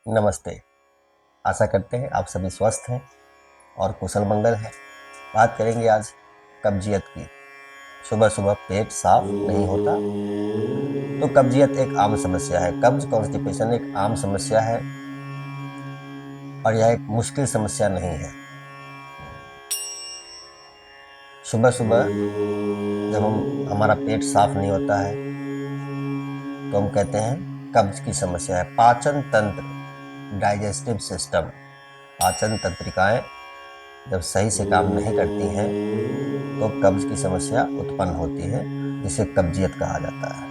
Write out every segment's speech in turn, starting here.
नमस्ते। आशा करते हैं आप सभी स्वस्थ हैं और कुशल मंगल हैं। बात करेंगे आज कब्जियत की। सुबह सुबह पेट साफ नहीं होता तो कब्जियत एक आम समस्या है। कब्ज कॉन्स्टिपेशन एक आम समस्या है और यह एक मुश्किल समस्या नहीं है। सुबह सुबह जब हमारा पेट साफ नहीं होता है तो हम कहते हैं कब्ज की समस्या है। पाचन तंत्र, डाइजेस्टिव सिस्टम, पाचन तंत्रिकाएं जब सही से काम नहीं करती हैं तो कब्ज की समस्या उत्पन्न होती है, जिसे कब्जियत कहा जाता है।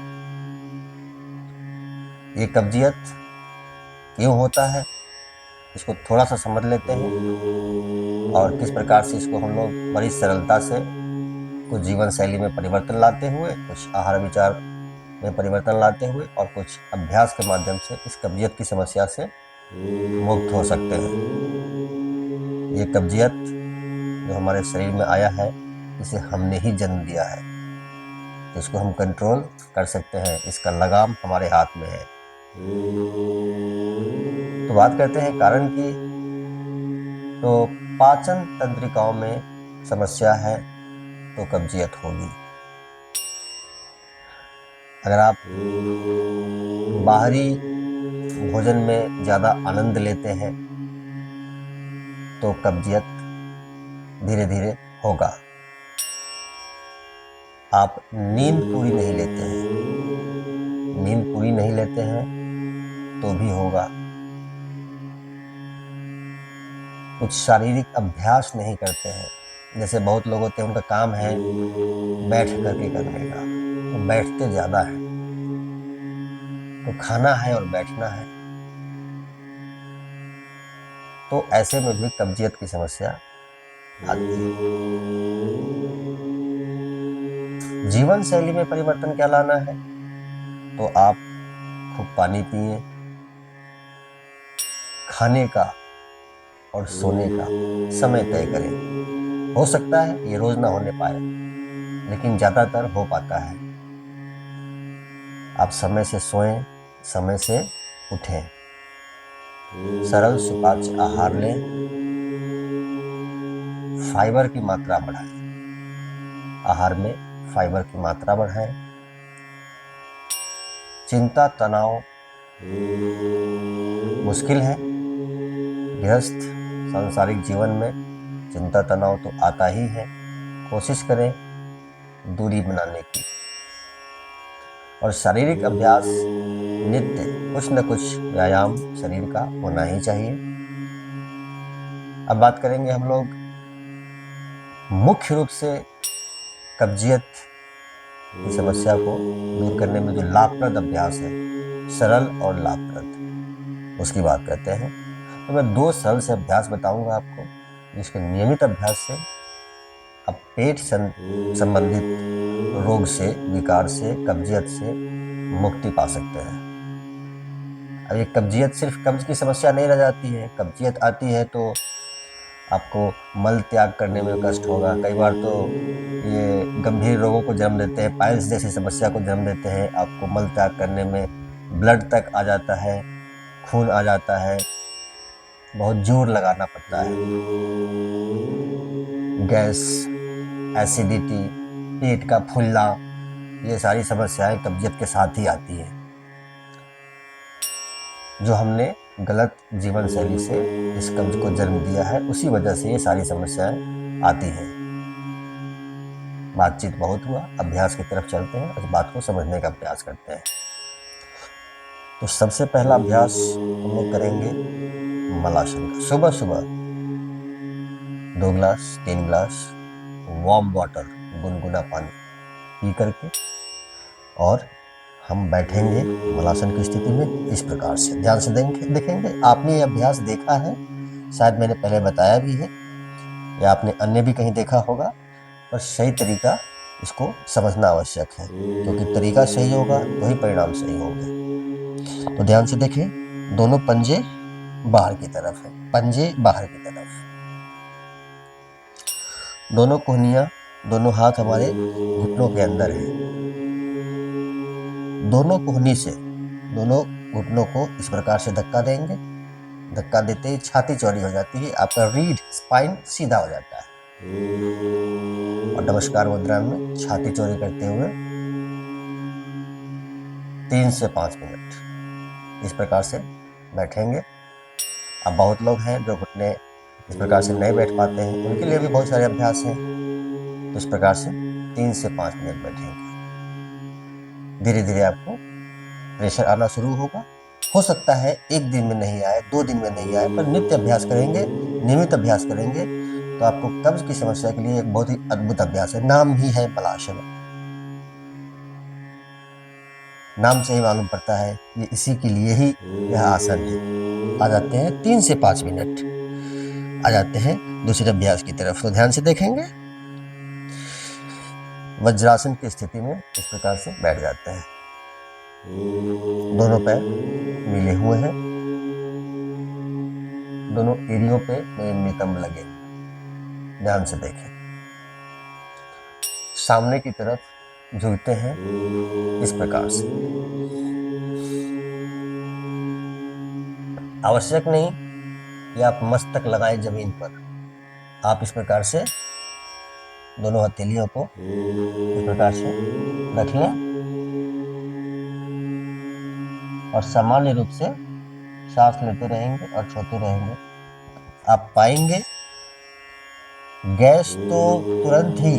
ये कब्जियत क्यों होता है, इसको थोड़ा सा समझ लेते हैं और किस प्रकार से इसको हम लोग बड़ी सरलता से कुछ जीवन शैली में परिवर्तन लाते हुए, कुछ आहार विचार में परिवर्तन लाते हुए और कुछ अभ्यास के माध्यम से इस कब्जियत की समस्या से मुक्त हो सकते हैं। ये कब्जियत जो हमारे शरीर में आया है, इसे हमने ही जन्म दिया है, इसको हम कंट्रोल कर सकते हैं। इसका लगाम हमारे हाथ में है। तो बात करते हैं कारण की। तो पाचन तंत्रिकाओं में समस्या है तो कब्जियत होगी। अगर आप बाहरी भोजन में ज्यादा आनंद लेते हैं तो कब्जियत धीरे धीरे होगा। आप नींद पूरी नहीं लेते हैं तो भी होगा। कुछ शारीरिक अभ्यास नहीं करते हैं, जैसे बहुत लोग होते हैं उनका काम है बैठ करके करने का, तो बैठते ज्यादा है, तो खाना है और बैठना है, तो ऐसे में भी कब्जियत की समस्या आती है। जीवन शैली में परिवर्तन क्या लाना है, तो आप खूब पानी पिए, खाने का और सोने का समय तय करें। हो सकता है ये रोज ना होने पाए, लेकिन ज्यादातर हो पाता है। आप समय से सोएं, समय से उठें, सरल सुपाच्य आहार लें, फाइबर की मात्रा बढ़ाएं, आहार में फाइबर की मात्रा बढ़ाएं। चिंता तनाव मुश्किल है, गृहस्थ सांसारिक जीवन में चिंता तनाव तो आता ही है। कोशिश करें दूरी बनाने की। और शारीरिक अभ्यास, नित्य कुछ न कुछ व्यायाम शरीर का होना ही चाहिए। अब बात करेंगे हम लोग मुख्य रूप से कब्जियत की समस्या को दूर करने में जो लाभप्रद अभ्यास है, सरल और लाभप्रद, उसकी बात करते हैं। तो मैं 2 सरल से अभ्यास बताऊंगा आपको, जिसके नियमित अभ्यास से आप पेट संबंधित रोग से, विकार से, कब्जियत से मुक्ति पा सकते हैं। अब ये कब्जियत सिर्फ कब्ज की समस्या नहीं रह जाती है। कब्जियत आती है तो आपको मल त्याग करने में कष्ट होगा। कई बार तो ये गंभीर रोगों को जन्म देते हैं, पाइल्स जैसी समस्या को जन्म देते हैं। आपको मल त्याग करने में ब्लड तक आ जाता है, खून आ जाता है, बहुत जोर लगाना पड़ता है। गैस, एसिडिटी, पेट का फूलना, ये सारी समस्याएं कब्जियत के साथ ही आती हैं, जो हमने गलत जीवन शैली से इस कब्ज को जन्म दिया है। उसी वजह से ये सारी समस्याएं आती हैं। बातचीत बहुत हुआ, अभ्यास की तरफ चलते हैं, इस बात को समझने का प्रयास करते हैं। तो सबसे पहला अभ्यास हम लोग करेंगे मलासन का। सुबह सुबह 2 गिलास 3 गिलास वार्म वाटर, गुनगुना पानी पी करके और हम बैठेंगे मलासन की स्थिति में। इस प्रकार से ध्यान से देखेंगे। आपने ये अभ्यास देखा है, शायद मैंने पहले बताया भी है, या आपने अन्य भी कहीं देखा होगा, पर सही तरीका इसको समझना आवश्यक है, क्योंकि तरीका सही होगा तो ही परिणाम सही होंगे। तो ध्यान से देखें, दोनों पंजे बाहर की तरफ है, पंजे बाहर की तरफ, दोनों कोहनियां, दोनों हाथ हमारे घुटनों के अंदर है। दोनों कोहनी से दोनों घुटनों को इस प्रकार से धक्का देंगे धक्का देते ही छाती चौड़ी हो जाती है, आपका रीढ़ स्पाइन सीधा हो जाता है। और नमस्कार मुद्रा में छाती चौड़ी करते हुए 3 से 5 मिनट इस प्रकार से बैठेंगे। अब बहुत लोग हैं जो घुटने इस प्रकार से नहीं बैठ पाते हैं, उनके लिए भी बहुत सारे अभ्यास हैं। तो इस प्रकार से 3 से 5 मिनट बैठेंगे। धीरे धीरे आपको प्रेशर आना शुरू होगा। हो सकता है 1 दिन में नहीं आए, 2 दिन में नहीं आए, पर नित्य अभ्यास करेंगे, नियमित अभ्यास करेंगे तो आपको कब्ज की समस्या के लिए एक बहुत ही अद्भुत अभ्यास है। नाम ही है बलासन। नाम से ही मालूम पड़ता है ये इसी के लिए ही यह आसन है। आ जाते हैं 3 से 5 मिनट, आ जाते हैं दूसरे अभ्यास की तरफ। तो ध्यान से देखेंगे। वज्रासन की स्थिति में इस प्रकार से बैठ जाते हैं। दोनों पैर मिले हुए हैं, दोनों एड़ियों पे मेरे नितंब लगे। ध्यान से देखें। सामने की तरफ झुकते हैं इस प्रकार से। आवश्यक नहीं कि आप मस्तक लगाएं जमीन पर। आप इस प्रकार से दोनों हथेलियों को इस प्रकार से रख लें और सामान्य रूप से सांस लेते रहेंगे और छोड़ते रहेंगे। आप पाएंगे गैस तो तुरंत ही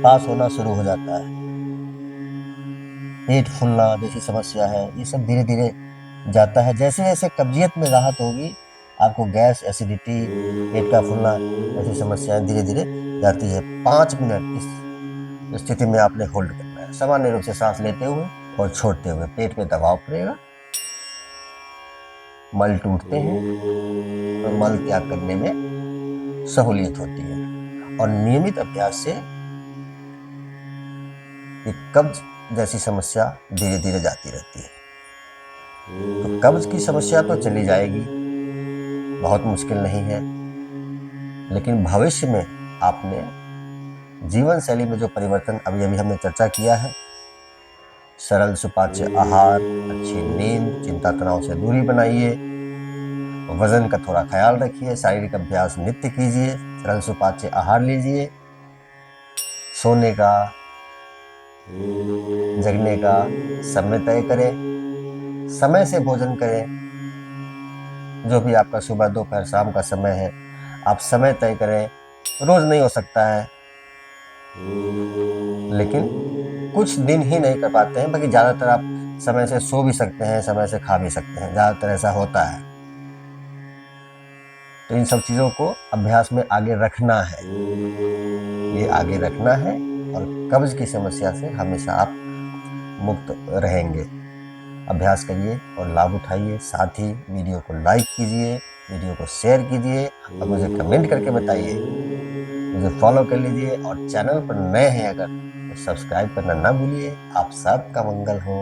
पास होना शुरू हो जाता है। पेट फूलना जैसी समस्या है, ये सब धीरे धीरे जाता है। जैसे जैसे कब्जियत में राहत होगी, आपको गैस, एसिडिटी, पेट का फूलना ऐसी समस्याएं धीरे धीरे जाती है। 5 मिनट इस स्थिति में आपने होल्ड करना है। सामान्य रूप से सांस लेते हुए और छोड़ते हुए पेट पे दबाव पड़ेगा, मल टूटते हैं और मल त्याग करने में सहूलियत होती है। और नियमित अभ्यास से ये कब्ज जैसी समस्या धीरे धीरे जाती रहती है। तो कब्ज की समस्या तो चली जाएगी, बहुत मुश्किल नहीं है, लेकिन भविष्य में आपने जीवन शैली में जो परिवर्तन अभी अभी हमने चर्चा किया है, सरल सुपाच्य आहार, अच्छी नींद, चिंता तनाव से दूरी बनाइए, वजन का थोड़ा ख्याल रखिए, शारीरिक अभ्यास नित्य कीजिए, सरल सुपाच्य आहार लीजिए, सोने का जगने का समय तय करें, समय से भोजन करें। जो भी आपका सुबह दोपहर शाम का समय है, आप समय तय करें। रोज नहीं हो सकता है, लेकिन कुछ दिन ही नहीं कर पाते हैं, बाकी ज़्यादातर आप समय से सो भी सकते हैं, समय से खा भी सकते हैं, ज़्यादातर ऐसा होता है। तो इन सब चीज़ों को अभ्यास में आगे रखना है, ये आगे रखना है और कब्ज की समस्या से हमेशा आप मुक्त रहेंगे। अभ्यास करिए और लाभ उठाइए। साथ ही वीडियो को लाइक कीजिए, वीडियो को शेयर कीजिए और मुझे कमेंट करके बताइए। मुझे फॉलो कर लीजिए और चैनल पर नए हैं अगर तो सब्सक्राइब करना ना भूलिए। आप सबका मंगल हो।